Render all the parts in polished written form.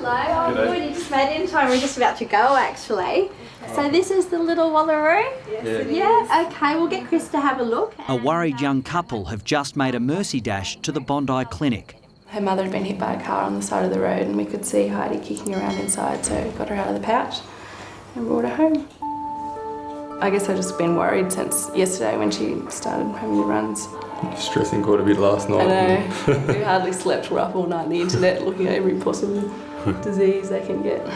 Hello. Oh, good. You just made it in time. We're just about to go, actually. So this is the little Walaroo? Yes, yeah. Okay, we'll get Chris to have a look. A worried young couple have just made a mercy dash to the Bondi Clinic. Her mother had been hit by a car on the side of the road and we could see Heidi kicking around inside, so we got her out of the pouch and brought her home. I guess I've just been worried since yesterday when she started having the runs. Stressing quite a bit last night. I know. We hardly slept. We're up all night on the internet looking at every possible disease they can get.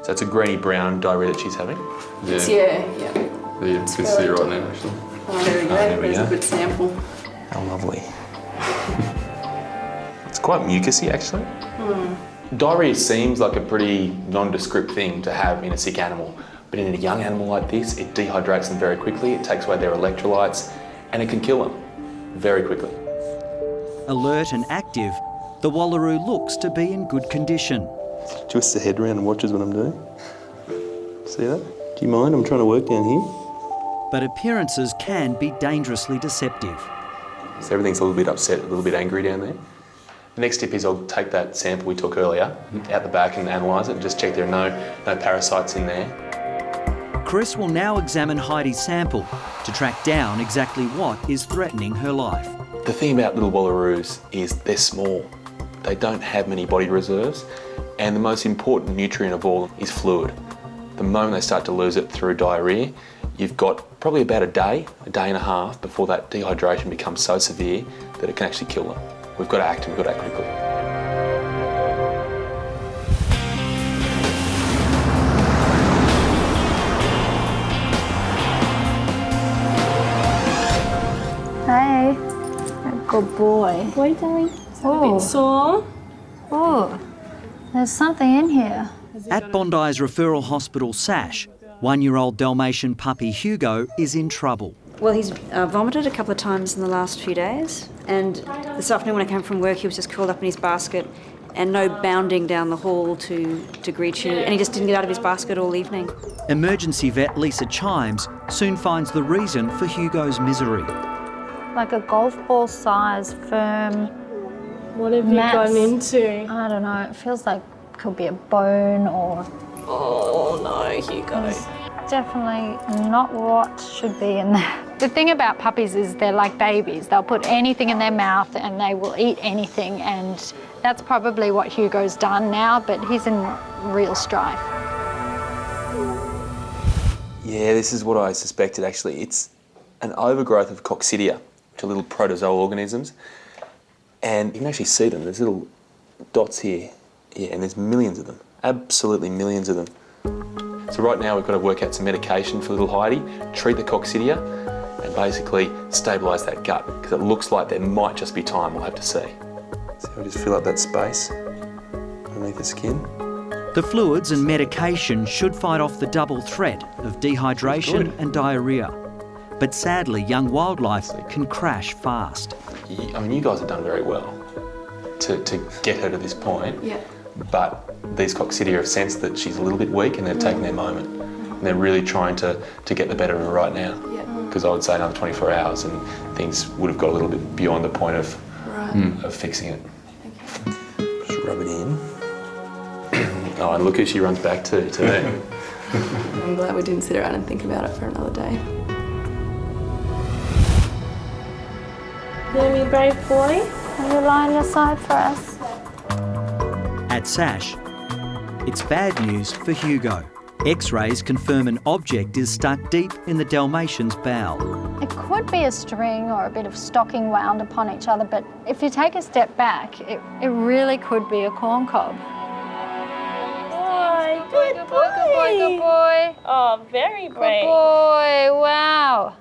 So it's a greeny-brown diarrhea that she's having? Yeah. Yeah. You can see right now, actually. Oh, there we go. There's a good sample. How lovely. It's quite mucousy, actually. Diarrhea seems like a pretty nondescript thing to have in a sick animal, but in a young animal like this, it dehydrates them very quickly, it takes away their electrolytes, and it can kill them very quickly. Alert and active, the Walaroo looks to be in good condition. Twists the head around and watches what I'm doing. See that? Do you mind? I'm trying to work down here. But appearances can be dangerously deceptive. So everything's a little bit upset, a little bit angry down there. The next tip is I'll take that sample we took earlier out the back and analyse it and just check there are no parasites in there. Chris will now examine Heidi's sample to track down exactly what is threatening her life. The thing about little Wallaroos is they're small. They don't have many body reserves, and the most important nutrient of all is fluid. The moment they start to lose it through diarrhoea, you've got probably about a day and a half before that dehydration becomes so severe that it can actually kill them. We've got to act, and we've got to act quickly. Hey, good boy. Boy, darling. Oh, Sore. oh, there's something in here. At Bondi's referral hospital SASH, 1-year-old Dalmatian puppy Hugo is in trouble. Well, he's vomited a couple of times in the last few days, and this afternoon when I came from work he was just curled up in his basket and no bounding down the hall to greet you, and he just didn't get out of his basket all evening. Emergency vet Lisa Chimes soon finds the reason for Hugo's misery. Like a golf ball size, firm. What have you gone into? I don't know, it feels like it could be a bone or... Oh no, Hugo. It's definitely not what should be in there. The thing about puppies is they're like babies. They'll put anything in their mouth and they will eat anything, and that's probably what Hugo's done now, but he's in real strife. Yeah, this is what I suspected actually. It's an overgrowth of coccidia, which are little protozoal organisms, and you can actually see them. There's little dots here, yeah, and there's millions of them, absolutely millions of them. So right now we've got to work out some medication for little Heidi, treat the coccidia, and basically stabilise that gut, because it looks like there might just be time. We'll have to see. So we just fill up that space underneath the skin. The fluids and medication should fight off the double threat of dehydration and diarrhoea. But sadly, young wildlife can crash fast. I mean, you guys have done very well to get her to this point. Yeah. But these coccidia have sensed that she's a little bit weak and they're taking their moment. And they're really trying to get the better of her right now. Because I would say another 24 hours and things would have got a little bit beyond the point of fixing it. Okay. Just rub it in. Oh, and look who she runs back to them. I'm glad we didn't sit around and think about it for another day. Let me, brave boy. Can you lie on your side for us? At SASH, it's bad news for Hugo. X-rays confirm an object is stuck deep in the Dalmatian's bowel. It could be a string or a bit of stocking wound upon each other, but if you take a step back, it really could be a corn cob. Boy, good boy. Good boy, good boy. Oh, very brave. Good boy, wow.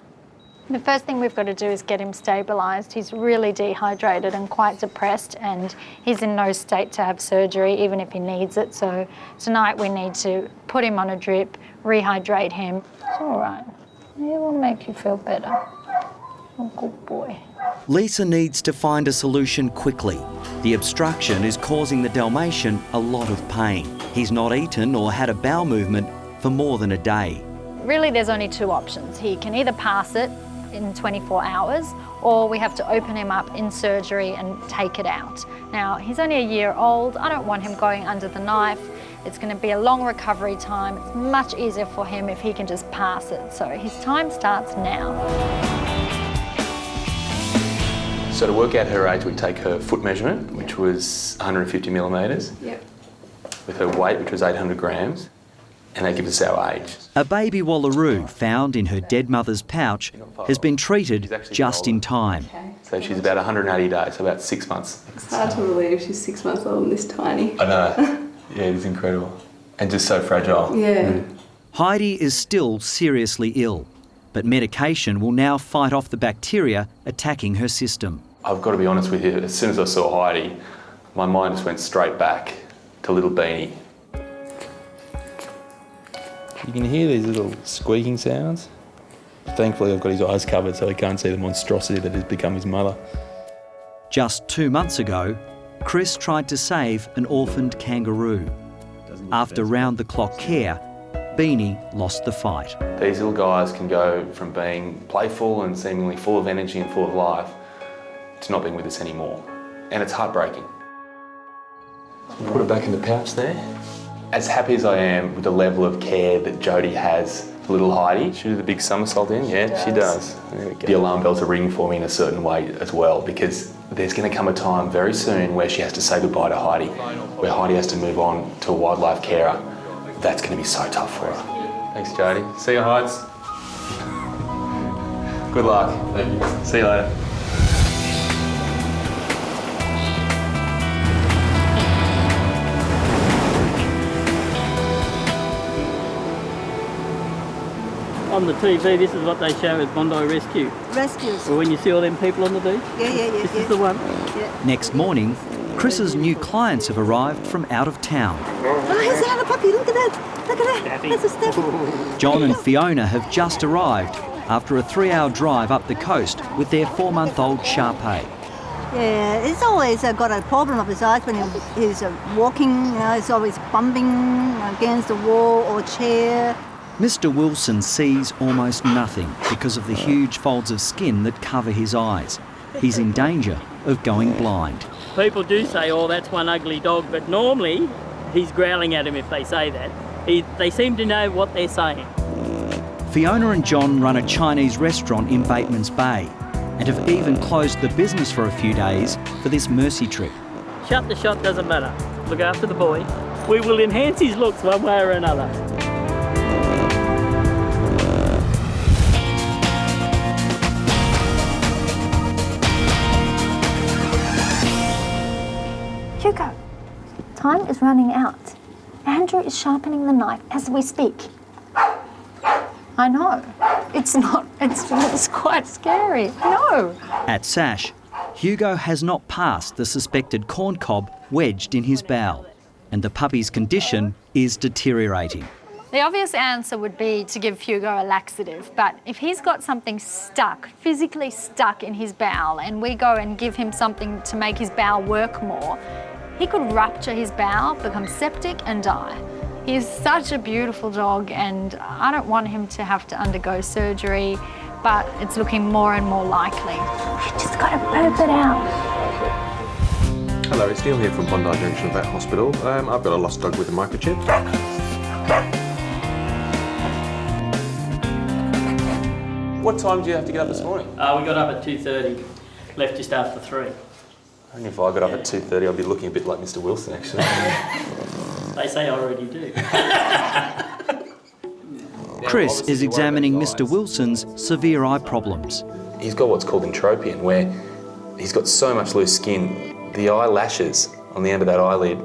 The first thing we've got to do is get him stabilised. He's really dehydrated and quite depressed, and he's in no state to have surgery, even if he needs it. So tonight we need to put him on a drip, rehydrate him. It's all right. It will make you feel better. Oh, good boy. Lisa needs to find a solution quickly. The obstruction is causing the Dalmatian a lot of pain. He's not eaten or had a bowel movement for more than a day. Really, there's only two options. He can either pass it in 24 hours, or we have to open him up in surgery and take it out. Now, he's only a year old. I don't want him going under the knife. It's going to be a long recovery time. It's much easier for him if he can just pass it. So his time starts now. So to work out her age, we take her foot measurement, which was 150 millimetres, with her weight, which was 800 grams, and that gives us our age. A baby Walaroo found in her dead mother's pouch has been treated just in time. So she's about 180 days, so about 6 months. It's hard to believe she's 6 months old and this tiny. I know. Yeah, it's incredible. And just so fragile. Yeah. Heidi is still seriously ill, but medication will now fight off the bacteria attacking her system. I've got to be honest with you, as soon as I saw Heidi, my mind just went straight back to little Beanie. You can hear these little squeaking sounds. Thankfully, I've got his eyes covered so he can't see the monstrosity that has become his mother. Just 2 months ago, Chris tried to save an orphaned kangaroo. After round-the-clock care, Beanie lost the fight. These little guys can go from being playful and seemingly full of energy and full of life to not being with us anymore. And it's heartbreaking. Put it back in the pouch there. As happy as I am with the level of care that Jodie has for little Heidi, she do the big somersault in? Yeah, she does. The alarm bells are ringing for me in a certain way as well, because there's going to come a time very soon where she has to say goodbye to Heidi, where Heidi has to move on to a wildlife carer. That's going to be so tough for her. Thanks, Jodie. See you, Heids. Good luck. Thank you. See you later. On the TV, this is what they show as Bondi Rescue. Rescues. Or when you see all them people on the beach. Yeah. This is the one. Yeah. Next morning, Chris's new clients have arrived from out of town. Oh, here's another puppy. Look at that. Look at that. That's a Staffy. John and Fiona have just arrived after a 3-hour drive up the coast with their 4-month-old Shar-Pei. Yeah, he's always got a problem of his eyes when he's walking. You know, he's always bumping against a wall or chair. Mr. Wilson sees almost nothing because of the huge folds of skin that cover his eyes. He's in danger of going blind. People do say, oh, that's one ugly dog, but normally he's growling at him if they say that. They seem to know what they're saying. Fiona and John run a Chinese restaurant in Bateman's Bay and have even closed the business for a few days for this mercy trip. Shut the shop, doesn't matter. Look after the boy. We will enhance his looks one way or another. Hugo, time is running out. Andrew is sharpening the knife as we speak. I know. It's quite scary. I know. At Sash, Hugo has not passed the suspected corn cob wedged in his bowel, and the puppy's condition is deteriorating. The obvious answer would be to give Hugo a laxative, but if he's got something stuck, physically stuck in his bowel, and we go and give him something to make his bowel work more, he could rupture his bowel, become septic and die. He is such a beautiful dog and I don't want him to have to undergo surgery, but it's looking more and more likely. You just got to burp it out. Hello, it's Neil here from Bondi Vet Hospital. I've got a lost dog with a microchip. What time do you have to get up this morning? We got up at 2:30, left just after 3. Only if I got up at 2:30, I'd be looking a bit like Mr. Wilson, actually. They say I already do. Chris is examining Mr. Wilson's severe eye problems. He's got what's called entropion, where he's got so much loose skin, the eyelashes on the end of that eyelid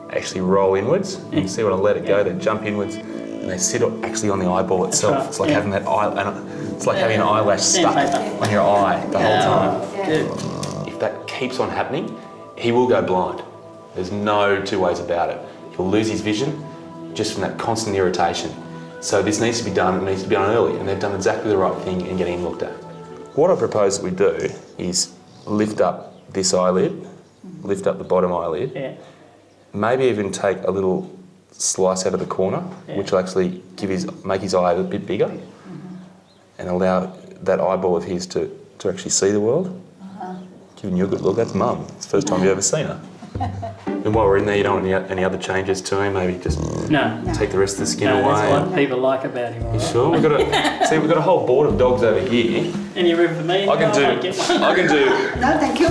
actually roll inwards. You can see when I let it go, they jump inwards, and they sit actually on the eyeball itself. Right. It's like having that it's like having an eyelash stuck on your eye the whole time. If that keeps on happening, he will go blind. There's no two ways about it. He'll lose his vision just from that constant irritation. So this needs to be done, it needs to be done early, and they've done exactly the right thing in getting him looked at. What I propose that we do is lift up this eyelid, lift up the bottom eyelid, maybe even take a little slice out of the corner, which will actually make his eye a bit bigger and allow that eyeball of his to actually see the world. Giving you a good look. That's Mum. It's the first time you've ever seen her. And while we're in there, you don't want any other changes to him? Maybe just take the rest of the skin away? That's what people like about him. You sure? We've got a whole board of dogs over here. Any room for me? I can do. No, thank you.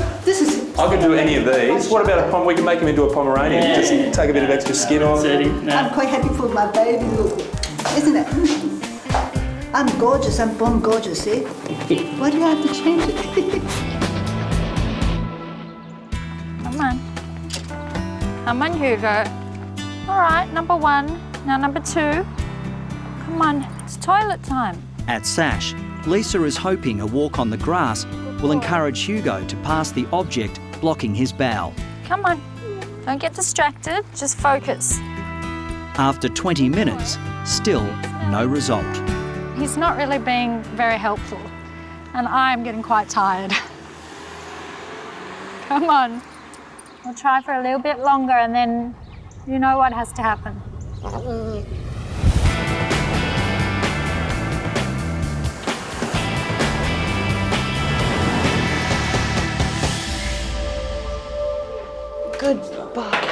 I can do any of these. What about we can make him into a Pomeranian. Yeah. Just take a bit of extra skin off. I'm quite happy for my baby look, isn't it? I'm gorgeous. I'm born gorgeous, see? Why do I have to change it? Come on. Come on, Hugo. All right, number 1. Now number 2. Come on, it's toilet time. At Sash, Lisa is hoping a walk on the grass will encourage Hugo to pass the object blocking his bowel. Come on. Don't get distracted. Just focus. After 20 minutes, still no result. He's not really being very helpful, and I'm getting quite tired. Come on. We'll try for a little bit longer, and then you know what has to happen. Goodbye.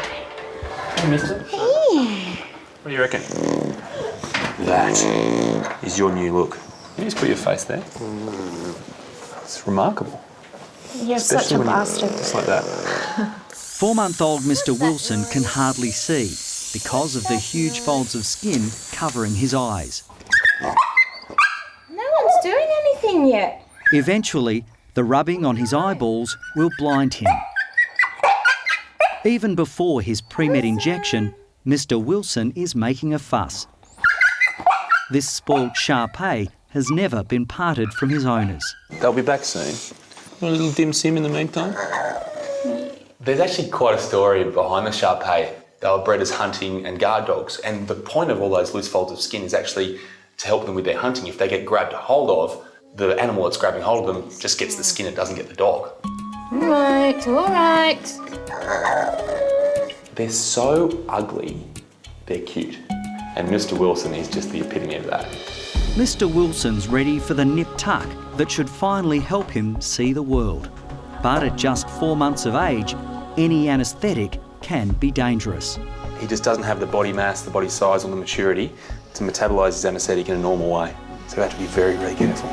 Hey, mister. What do you reckon? That is your new look. You just put your face there. It's remarkable. You're such a bastard. Just like that. 4-month-old Mr. Wilson can hardly see because of the huge folds of skin covering his eyes. No one's doing anything yet. Eventually, the rubbing on his eyeballs will blind him. Even before his pre-med injection, Mr. Wilson is making a fuss. This spoilt Shar-Pei has never been parted from his owners. They'll be back soon. Want a little dim sim in the meantime? There's actually quite a story behind the Shar-Pei. They were bred as hunting and guard dogs, and the point of all those loose folds of skin is actually to help them with their hunting. If they get grabbed hold of, the animal that's grabbing hold of them just gets the skin, it doesn't get the dog. All right. They're so ugly, they're cute. And Mr. Wilson is just the epitome of that. Mr. Wilson's ready for the nip-tuck that should finally help him see the world. But at just 4 months of age, any anaesthetic can be dangerous. He just doesn't have the body mass, the body size or the maturity to metabolise his anaesthetic in a normal way. So we have to be very, very careful.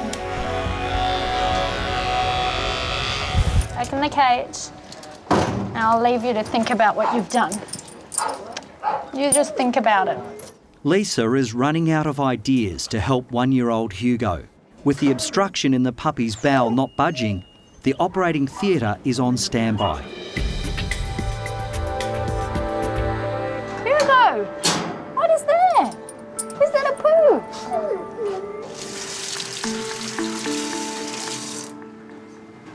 Open the cage. Now I'll leave you to think about what you've done. You just think about it. Lisa is running out of ideas to help 1-year-old Hugo. With the obstruction in the puppy's bowel not budging, the operating theatre is on standby. Hugo! What is there? Is that a poo?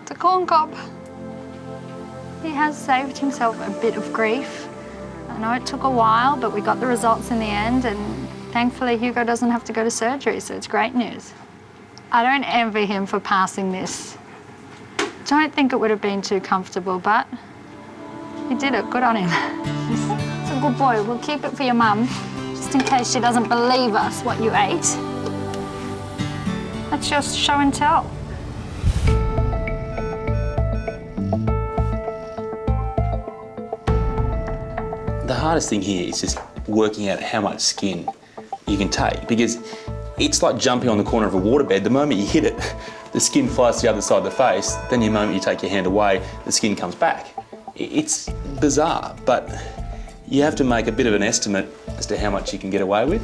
It's a corn cob. He has saved himself a bit of grief. I know it took a while, but we got the results in the end, and thankfully Hugo doesn't have to go to surgery, so it's great news. I don't envy him for passing this. Don't think it would have been too comfortable, but he did it. Good on him. He's a good boy. We'll keep it for your mum, just in case she doesn't believe us what you ate. That's just show and tell. The hardest thing here is just working out how much skin you can take, because it's like jumping on the corner of a waterbed. The moment you hit it, the skin flies to the other side of the face, then the moment you take your hand away, the skin comes back. It's bizarre, but you have to make a bit of an estimate as to how much you can get away with.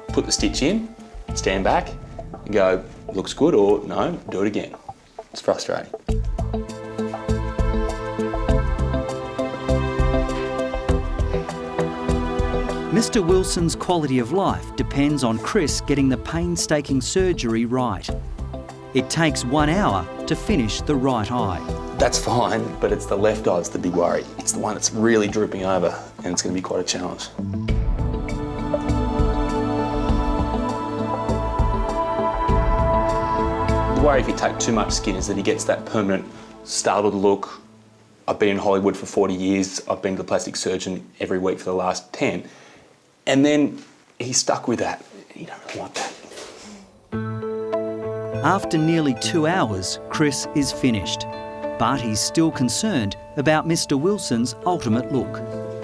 Put the stitch in, stand back, and go, looks good, or no, do it again. It's frustrating. Mr. Wilson's quality of life depends on Chris getting the painstaking surgery right. It takes 1 hour to finish the right eye. That's fine, but it's the left eye that's the big worry. It's the one that's really drooping over, and it's going to be quite a challenge. The worry if you take too much skin is that he gets that permanent startled look. I've been in Hollywood for 40 years. I've been to the plastic surgeon every week for the last 10. And then he's stuck with that. You don't really want that. After nearly 2 hours, Chris is finished. But he's still concerned about Mr. Wilson's ultimate look.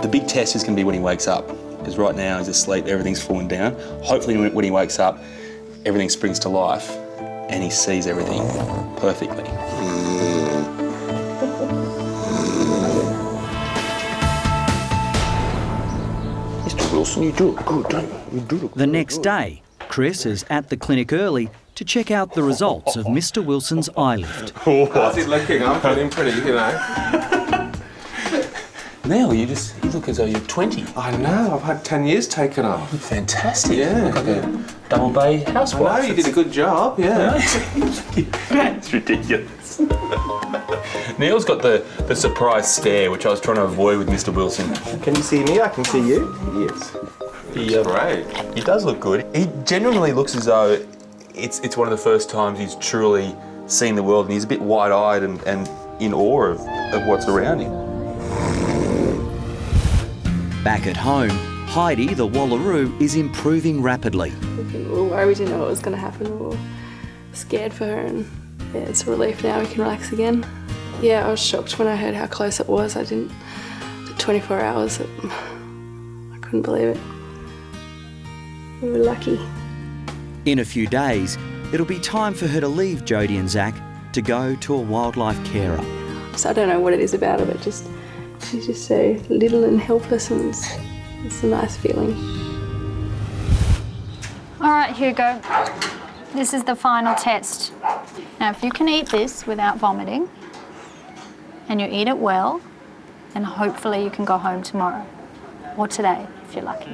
The big test is going to be when he wakes up, because right now he's asleep, everything's falling down. Hopefully when he wakes up, everything springs to life and he sees everything perfectly. Mr. Wilson, you do look good, don't you? You do look The next day, Chris is at the clinic early to check out the results of Mr. Wilson's eye lift. How's it looking? I'm feeling pretty, you know. Neil, you look as though you're 20. I know, I've had 10 years taken off. Fantastic. Yeah. You look like a double bay housewife. I know, you did a good job, yeah. It's ridiculous. Neil's got the surprise stare, which I was trying to avoid with Mr. Wilson. Can you see me? I can see you. Yes. Great. He does look good. He genuinely looks as though it's one of the first times he's truly seen the world, and he's a bit wide-eyed and in awe of what's around him. Back at home, Heidi, the Walaroo, is improving rapidly. We were worried, we didn't know what was going to happen. We were scared for her, and yeah, it's a relief now, we can relax again. Yeah, I was shocked when I heard how close it was. The 24 hours, I couldn't believe it. We were lucky. In a few days, it'll be time for her to leave Jodie and Zach to go to a wildlife carer. So I don't know what it is about her, but she's just so little and helpless, and it's a nice feeling. All right, Hugo. This is the final test. Now, if you can eat this without vomiting, and you eat it well, then hopefully you can go home tomorrow, or today, if you're lucky.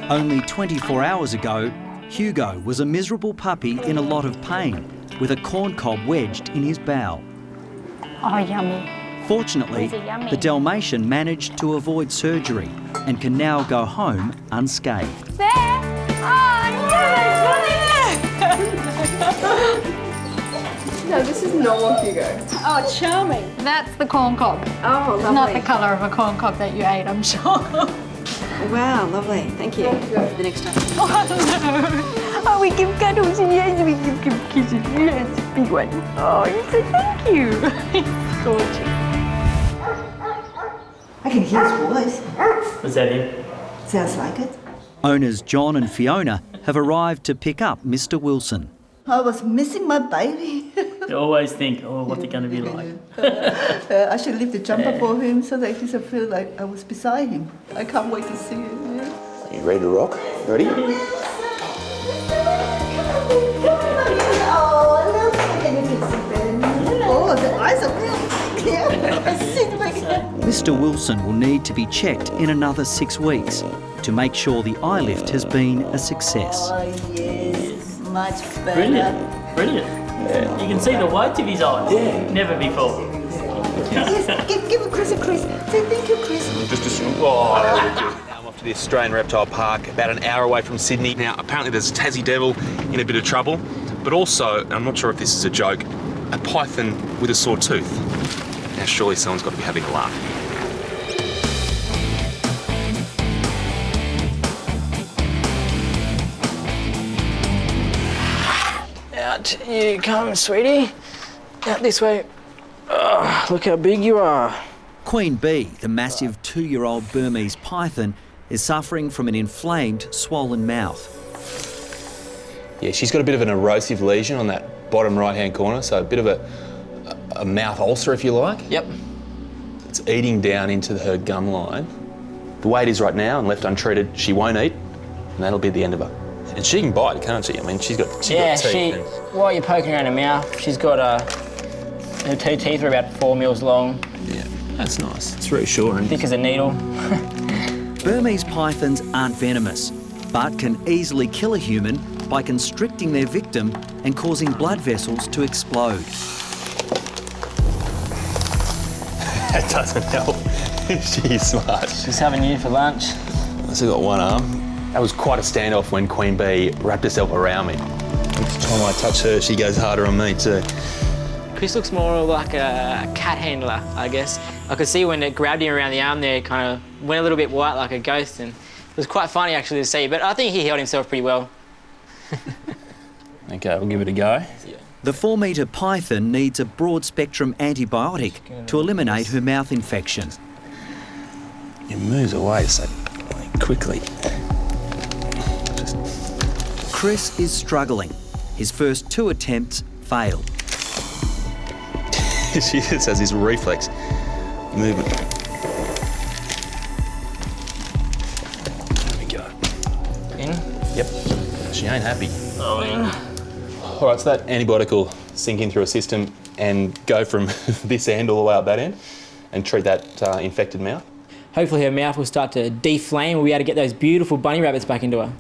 Only 24 hours ago, Hugo was a miserable puppy in a lot of pain, with a corn cob wedged in his bowel. Oh, yummy. Fortunately, These are yummy. the Dalmatian managed to avoid surgery and can now go home unscathed. There! Oh, yes! No, this is normal Hugo. Oh, charming. That's the corn cob. Oh, It's lovely. not the colour of a corn cob that you ate, I'm sure. Wow, lovely. Thank you. The next time. Oh, no. Oh, we give cuddles and yes, we give kisses. Yes, big one. Oh, you said thank you. Gorgeous. I can hear his voice. Was that him? Sounds like it. Owners John and Fiona have arrived to pick up Mr. Wilson. I was missing my baby. You always think, oh, what's it going to be like? I should leave the jumper for him so that he doesn't feel like I was beside him. I can't wait to see him. Yeah. You ready to rock? Ready? Oh, the eyes are really clear. I see them again. Mr. Wilson will need to be checked in another 6 weeks to make sure the eye lift has been a success. Oh, yes. Much better. Brilliant, brilliant. Yeah. You can see the whites of his eyes. Yeah. Never before. Yes, give Chris a Chris. Say thank you, Chris. Just a now I'm off to the Australian Reptile Park, about an hour away from Sydney. Now, apparently there's a Tassie devil in a bit of trouble, but also, I'm not sure if this is a joke, a python with a sore tooth. Now, surely someone's got to be having a laugh. Out you come, sweetie. Out this way. Oh, look how big you are. Queen Bee, the massive 2-year-old Burmese python, is suffering from an inflamed, swollen mouth. Yeah, she's got a bit of an erosive lesion on that bottom right-hand corner, so a bit of a mouth ulcer, if you like. Yep. It's eating down into her gum line. The way it is right now, and left untreated, she won't eat, and that'll be the end of her. And she can bite, can't she? I mean, she's got teeth. While you're poking around her mouth, she's got her 2 teeth are about 4 mils long. Yeah, that's nice. It's reassuring. Thick as a needle. Burmese pythons aren't venomous, but can easily kill a human by constricting their victim and causing blood vessels to explode. That doesn't help. She's smart. She's having you for lunch. I've still got one arm. That was quite a standoff when Queen Bee wrapped herself around me. Each time I touch her, she goes harder on me too. Chris looks more like a cat handler, I guess. I could see when it grabbed him around the arm there, kind of went a little bit white like a ghost, and it was quite funny actually to see, but I think he held himself pretty well. Okay, we'll give it a go. Yeah. The 4-metre python needs a broad-spectrum antibiotic to eliminate her mouth infection. It moves away so quickly. Chris is struggling. His first 2 attempts failed. She just has this reflex movement. There we go. In? Yep. She ain't happy. Oh, yeah. All right, so that antibiotic will sink in through a system and go from this end all the way up that end and treat that infected mouth. Hopefully her mouth will start to deflame. We'll be able to get those beautiful bunny rabbits back into her.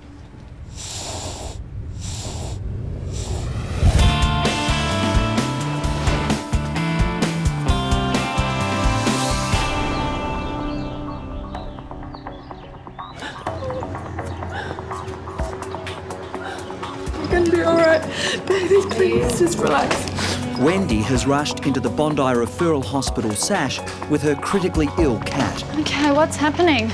You're gonna be all right. Baby, please, just relax. Wendy has rushed into the Bondi Referral Hospital SASH with her critically ill cat. Okay, what's happening?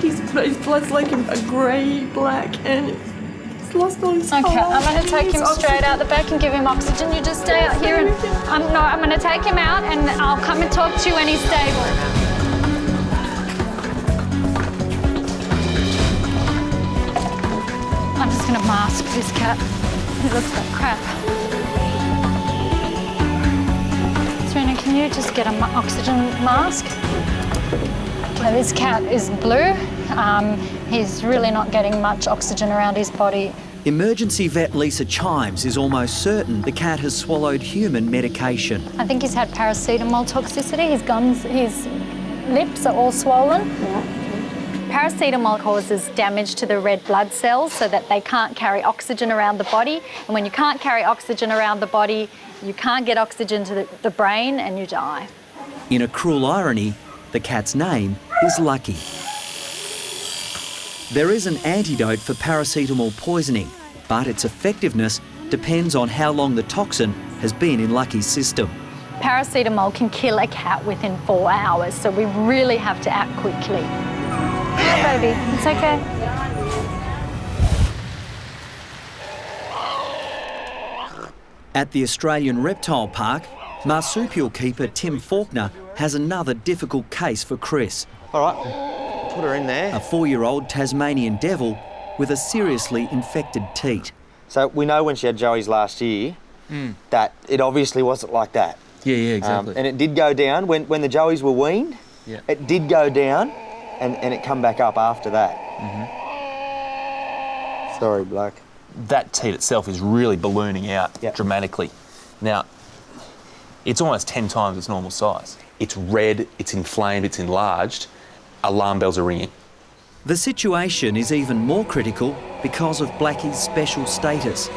His blood's like a grey-black and he's lost all his Okay, heart. I'm going to take him straight out the back and give him oxygen. You just stay out here and... I'm going to take him out and I'll come and talk to you when he's stable. I'm just going to mask this cat. He looks like crap. Serena, can you just get an oxygen mask? Okay, this cat is blue. He's really not getting much oxygen around his body. Emergency vet Lisa Chimes is almost certain the cat has swallowed human medication. I think he's had paracetamol toxicity. His gums, his lips are all swollen. Yeah. Paracetamol causes damage to the red blood cells so that they can't carry oxygen around the body. And when you can't carry oxygen around the body, you can't get oxygen to the brain and you die. In a cruel irony, the cat's name is Lucky. There is an antidote for paracetamol poisoning, but its effectiveness depends on how long the toxin has been in Lucky's system. Paracetamol can kill a cat within 4 hours, so we really have to act quickly. Hi, baby. It's okay. At the Australian Reptile Park, marsupial keeper Tim Faulkner has another difficult case for Chris. All right, put her in there. A 4-year-old Tasmanian devil with a seriously infected teat. So we know when she had Joey's last year that it obviously wasn't like that. Yeah, exactly. And it did go down when the Joeys were weaned. Yeah. It did go down, and it come back up after that. Sorry, Black. That teat itself is really ballooning out dramatically. Now, it's almost 10 times its normal size. It's red, it's inflamed, it's enlarged. Alarm bells are ringing. The situation is even more critical because of Blackie's special status.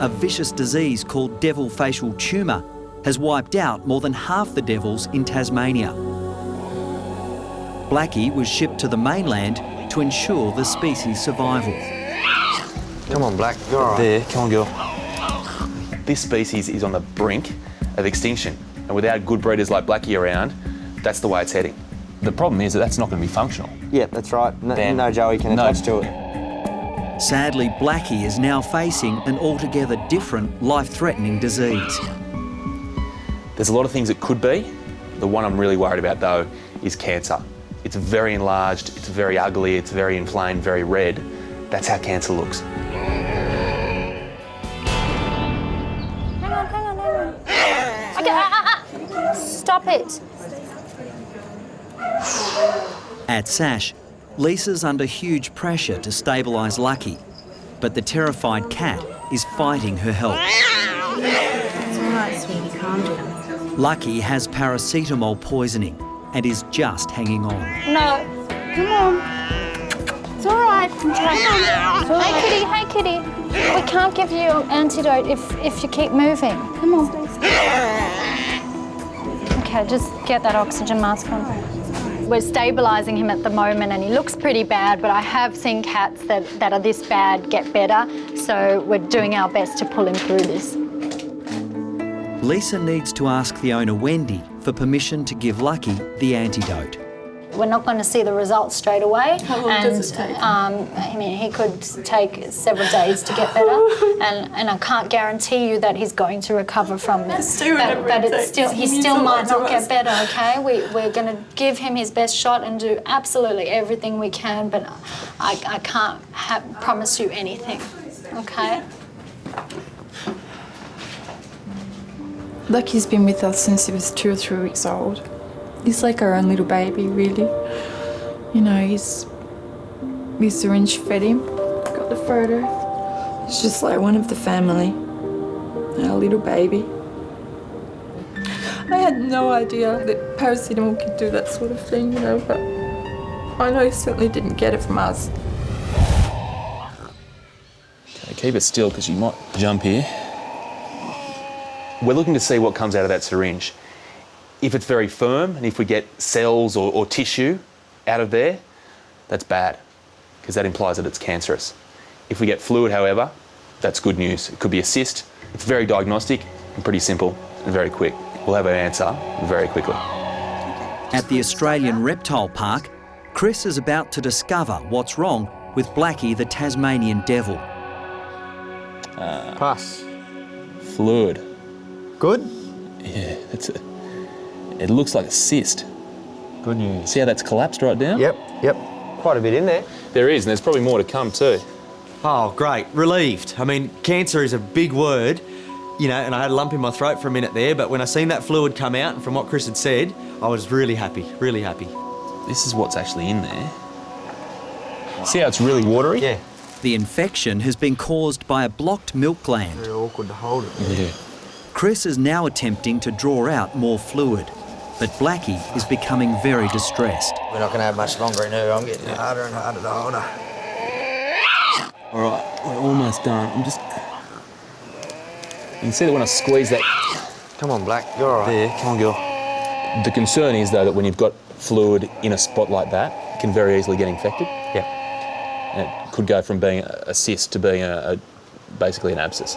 A vicious disease called devil facial tumour has wiped out more than half the devils in Tasmania. Blackie was shipped to the mainland to ensure the species' survival. Come on, Black, you're all right. There, come on, girl. This species is on the brink of extinction, and without good breeders like Blackie around, that's the way it's heading. The problem is that that's not going to be functional. Yeah, that's right. No Joey can attach to it. Sadly, Blackie is now facing an altogether different, life-threatening disease. There's a lot of things it could be. The one I'm really worried about, though, is cancer. It's very enlarged, it's very ugly, it's very inflamed, very red. That's how cancer looks. Hang on. Okay, stop it. At SASH, Lisa's under huge pressure to stabilise Lucky, but the terrified cat is fighting her health. It's all right, sweetie, calm down. Lucky has paracetamol poisoning and is just hanging on. No. Come on. It's all right. Hey, kitty. We can't give you an antidote if you keep moving. Come on. Okay, just get that oxygen mask on. We're stabilising him at the moment and he looks pretty bad, but I have seen cats that are this bad get better, so we're doing our best to pull him through this. Lisa needs to ask the owner, Wendy, for permission to give Lucky the antidote. We're not going to see the results straight away. How long does it take? I mean, he could take several days to get better, and I can't guarantee you that he's going to recover from this. But he still might not get better. Okay, we're going to give him his best shot and do absolutely everything we can, but I can't promise you anything. Okay. Lucky's been with us since he was 2 or 3 weeks old. He's like our own little baby, really. You know, we syringe fed him. Got the photo. He's just like one of the family. Our little baby. I had no idea that paracetamol could do that sort of thing, you know, but I know he certainly didn't get it from us. Okay, keep it still because you might jump here. We're looking to see what comes out of that syringe. If it's very firm and if we get cells or tissue out of there, that's bad because that implies that it's cancerous. If we get fluid, however, that's good news. It could be a cyst. It's very diagnostic and pretty simple and very quick. We'll have an answer very quickly. At the Australian Reptile Park, Chris is about to discover what's wrong with Blackie the Tasmanian devil. Pass. Fluid. Good? Yeah, it looks like a cyst. Good news. See how that's collapsed right down? Yep. Quite a bit in there. There is, and there's probably more to come too. Oh, great. Relieved. I mean, cancer is a big word, you know, and I had a lump in my throat for a minute there, but when I seen that fluid come out, and from what Chris had said, I was really happy, really happy. This is what's actually in there. See how it's really watery? Yeah. The infection has been caused by a blocked milk gland. Very awkward to hold it. Yeah. Chris is now attempting to draw out more fluid, but Blackie is becoming very distressed. We're not going to have much longer in her. I'm getting harder and harder to hold her. All right, we're almost done. You can see that when I squeeze that... Come on, Black, you're all right. There, come on, girl. The concern is, though, that when you've got fluid in a spot like that, it can very easily get infected. Yep. And it could go from being a cyst to being basically an abscess.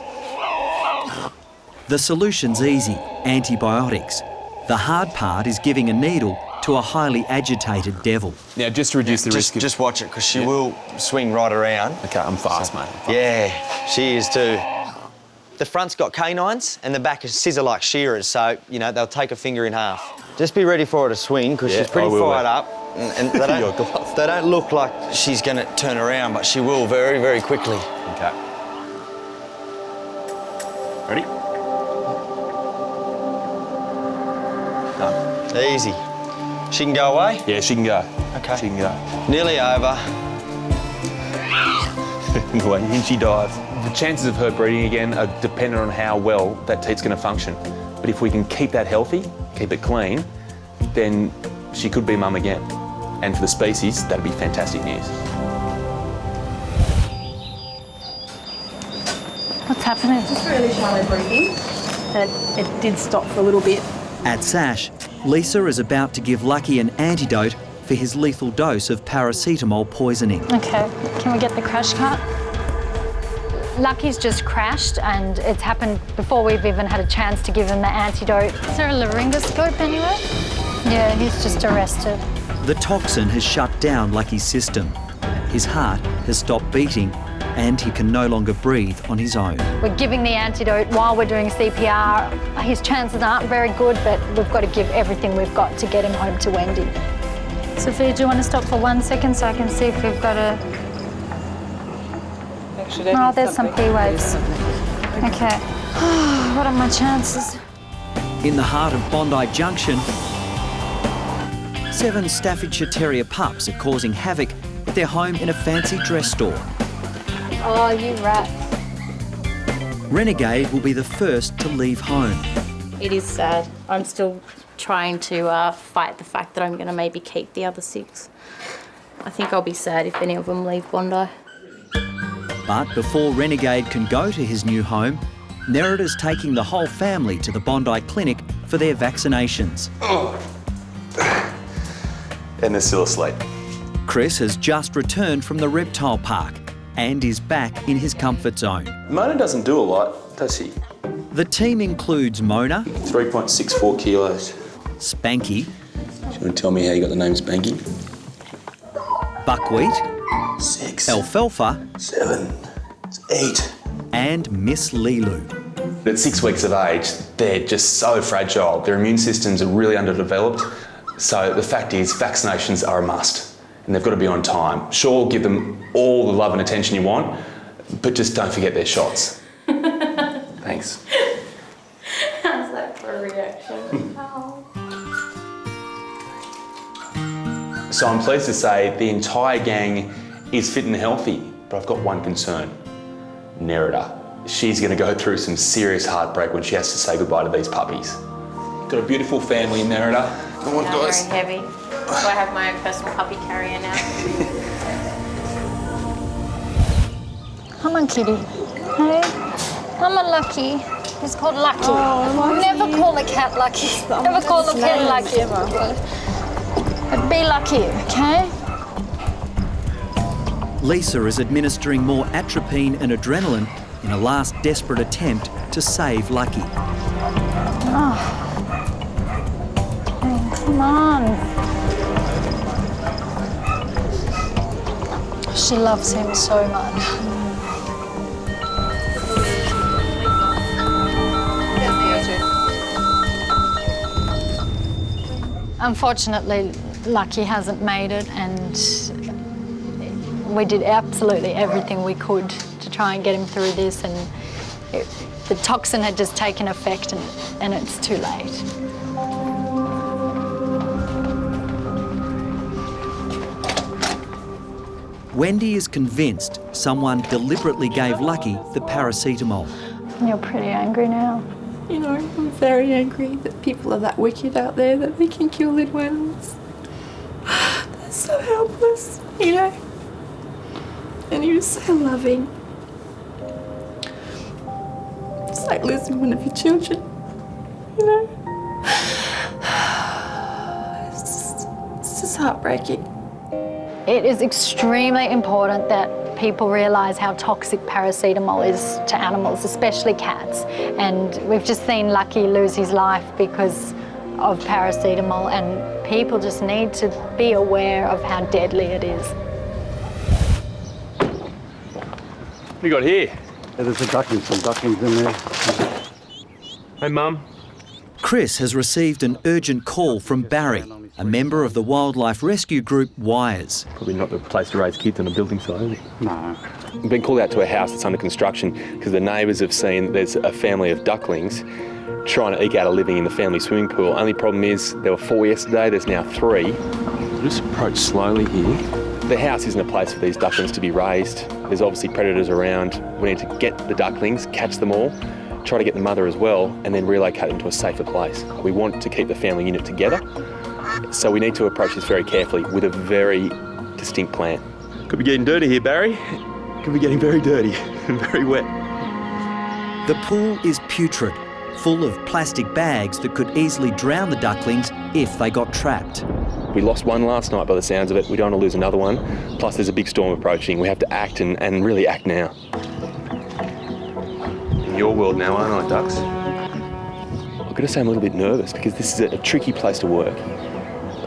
The solution's easy, antibiotics. The hard part is giving a needle to a highly agitated devil. Now, just to reduce the risk of... Just watch it, because she will swing right around. Okay, I'm fast, mate. Yeah, she is too. The front's got canines and the back is scissor-like shearers, so, you know, they'll take a finger in half. Just be ready for her to swing, because she's pretty fired up. And they don't look like she's going to turn around, but she will very, very quickly. Okay. Ready? Done. Easy. She can go away? Yeah, she can go. Okay. She can go. Nearly over. Anyway, in she dives. The chances of her breeding again are dependent on how well that teat's going to function. But if we can keep that healthy, keep it clean, then she could be mum again. And for the species, that'd be fantastic news. What's happening? Just really shallow breathing. And it did stop for a little bit. At SASH, Lisa is about to give Lucky an antidote for his lethal dose of paracetamol poisoning. Okay, can we get the crash cart? Lucky's just crashed and it's happened before we've even had a chance to give him the antidote. Is there a laryngoscope anywhere? Yeah, he's just arrested. The toxin has shut down Lucky's system. His heart has stopped beating and he can no longer breathe on his own. We're giving the antidote while we're doing CPR. His chances aren't very good, but we've got to give everything we've got to get him home to Wendy. Sophia, do you want to stop for 1 second so I can see if we've got a... Oh, there's some P waves. Okay. What are my chances? In the heart of Bondi Junction, 7 Staffordshire Terrier pups are causing havoc at their home in a fancy dress store. Oh, you rat. Renegade will be the first to leave home. It is sad. I'm still trying to fight the fact that I'm going to maybe keep the other 6. I think I'll be sad if any of them leave Bondi. But before Renegade can go to his new home, Nerida's taking the whole family to the Bondi Clinic for their vaccinations. And they're still asleep. Chris has just returned from the reptile park and is back in his comfort zone. Mona doesn't do a lot, does she? The team includes Mona, 3.64 kilos. Spanky, you want to tell me how you got the name Spanky? Buckwheat, 6, alfalfa, 7, 8. And Miss Lilu. At 6 weeks of age, they're just so fragile. Their immune systems are really underdeveloped. So the fact is, vaccinations are a must, and they've got to be on time. Sure, give them all the love and attention you want, but just don't forget their shots. Thanks. How's that for a reaction? So I'm pleased to say the entire gang is fit and healthy, but I've got one concern. Nerida. She's going to go through some serious heartbreak when she has to say goodbye to these puppies. Got a beautiful family, Nerida. Come on, guys. Very heavy. So I have my own personal puppy carrier now. Come on, kitty. Hey, come on, Lucky. He's called Lucky. Oh, never call a cat Lucky. Never call a cat Lucky. But be lucky, okay? Lisa is administering more atropine and adrenaline in a last desperate attempt to save Lucky. Oh. Come on. She loves him so much. Unfortunately, Lucky hasn't made it, and we did absolutely everything we could to try and get him through this, and the toxin had just taken effect, and it's too late. Wendy is convinced someone deliberately gave Lucky the paracetamol. You're pretty angry now. You know, I'm very angry that people are that wicked out there that they can kill little animals. They're so helpless, you know. And he was so loving. It's like losing one of your children, you know. It's just heartbreaking. It is extremely important that people realise how toxic paracetamol is to animals, especially cats. And we've just seen Lucky lose his life because of paracetamol, and people just need to be aware of how deadly it is. What have you got here? Yeah, there's some ducklings in there. Hey, Mum. Chris has received an urgent call from Barry, a member of the wildlife rescue group Wires. Probably not the place to raise kids on a building site, is it? No. We've been called out to a house that's under construction because the neighbours have seen there's a family of ducklings trying to eke out a living in the family swimming pool. Only problem is there were 4 yesterday, there's now 3. We'll just approach slowly here. The house isn't a place for these ducklings to be raised. There's obviously predators around. We need to get the ducklings, catch them all, try to get the mother as well, and then relocate them to a safer place. We want to keep the family unit together, so we need to approach this very carefully with a very distinct plan. Could be getting dirty here, Barry. Could be getting very dirty and very wet. The pool is putrid, full of plastic bags that could easily drown the ducklings if they got trapped. We lost one last night by the sounds of it. We don't want to lose another one. Plus there's a big storm approaching. We have to act and really act now. In your world now, aren't I, ducks? I've got to say I'm a little bit nervous because this is a tricky place to work.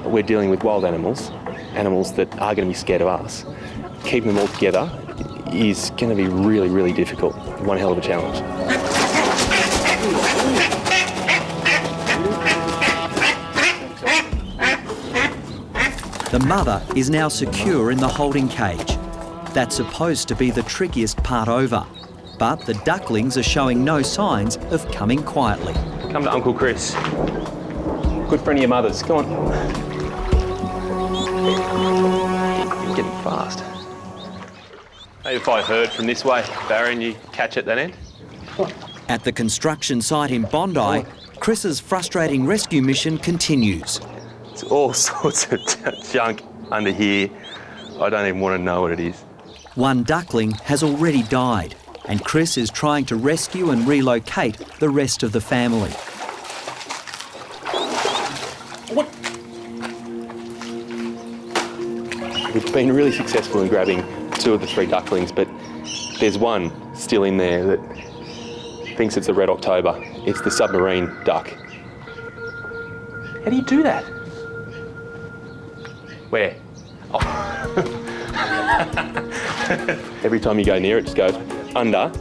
We're dealing with wild animals, animals that are going to be scared of us. Keeping them all together is going to be really, really difficult. One hell of a challenge. The mother is now secure in the holding cage. That's supposed to be the trickiest part over. But the ducklings are showing no signs of coming quietly. Come to Uncle Chris. Good friend of your mother's. Come on. You're getting fast. Maybe if I heard from this way, Barry, you catch at that end? At the construction site in Bondi, Chris's frustrating rescue mission continues. It's all sorts of junk under here. I don't even want to know what it is. One duckling has already died, and Chris is trying to rescue and relocate the rest of the family. We've been really successful in grabbing 2 of the 3 ducklings, but there's one still in there that thinks it's a Red October. It's the submarine duck. How do you do that? Where? Oh. Every time you go near it, just goes under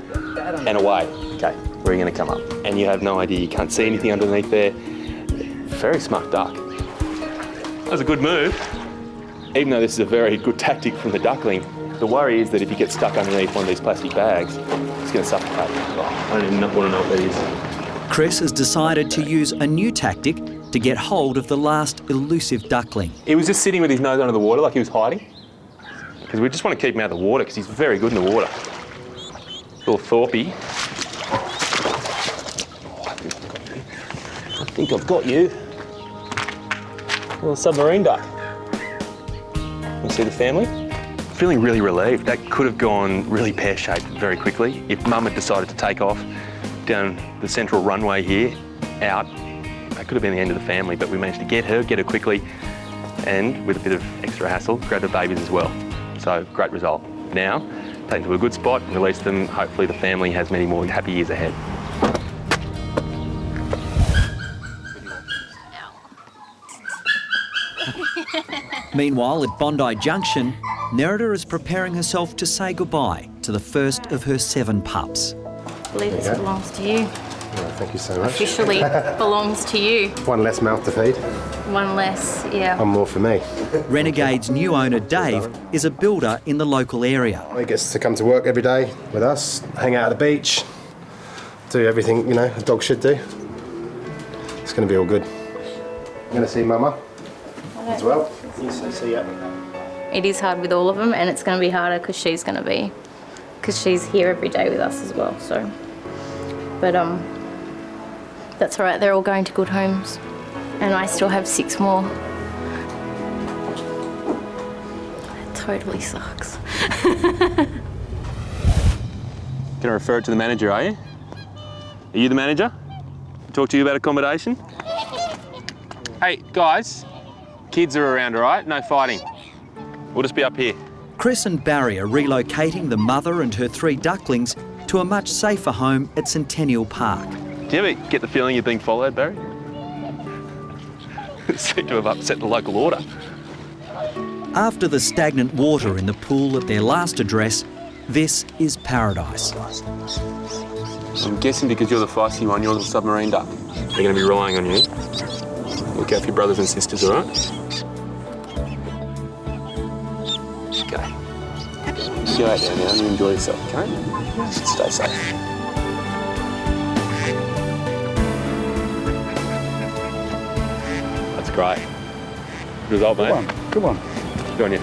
and away. Okay, where are you going to come up? And you have no idea, you can't see anything underneath there. Very smart duck. That was a good move. Even though this is a very good tactic from the duckling, the worry is that if you get stuck underneath one of these plastic bags, it's going to suffocate. Oh, I don't even want to know what that is. Chris has decided to use a new tactic to get hold of the last elusive duckling. He was just sitting with his nose under the water like he was hiding. Because we just want to keep him out of the water because he's very good in the water. Little Thorpey. I think I've got you. Little submarine duck. You see the family? Feeling really relieved. That could have gone really pear-shaped very quickly. If Mum had decided to take off down the central runway here, out, that could have been the end of the family, but we managed to get her quickly, and with a bit of extra hassle, grab the babies as well. So, great result. Now, take them to a good spot, release them. Hopefully the family has many more happy years ahead. Meanwhile, at Bondi Junction, Nerida is preparing herself to say goodbye to the first of her 7 pups. I believe this belongs to you. Oh, thank you so much. Officially belongs to you. One less mouth to feed. One less, yeah. One more for me. Renegade's new owner, Dave, is a builder in the local area. He gets to come to work every day with us, hang out at the beach, do everything, you know, a dog should do. It's going to be all good. I'm going to see Mama as well. See ya. It is hard with all of them, and it's going to be harder because she's here every day with us as well. So, but that's all right. They're all going to good homes, and I still have 6 more. It totally sucks. Going to refer it to the manager, are you? Are you the manager? Talk to you about accommodation? Hey, guys, kids are around, all right? No fighting. We'll just be up here. Chris and Barry are relocating the mother and her 3 ducklings to a much safer home at Centennial Park. Do you ever get the feeling you're being followed, Barry? It seemed to have upset the local order. After the stagnant water in the pool at their last address, this is paradise. I'm guessing because you're the feisty one, you're the submarine duck. They're going to be relying on you. Look out for your brothers and sisters, all right? Okay. You go out there now and you enjoy yourself, okay? Stay safe. That's great. Good result, mate. Good one. Good on you.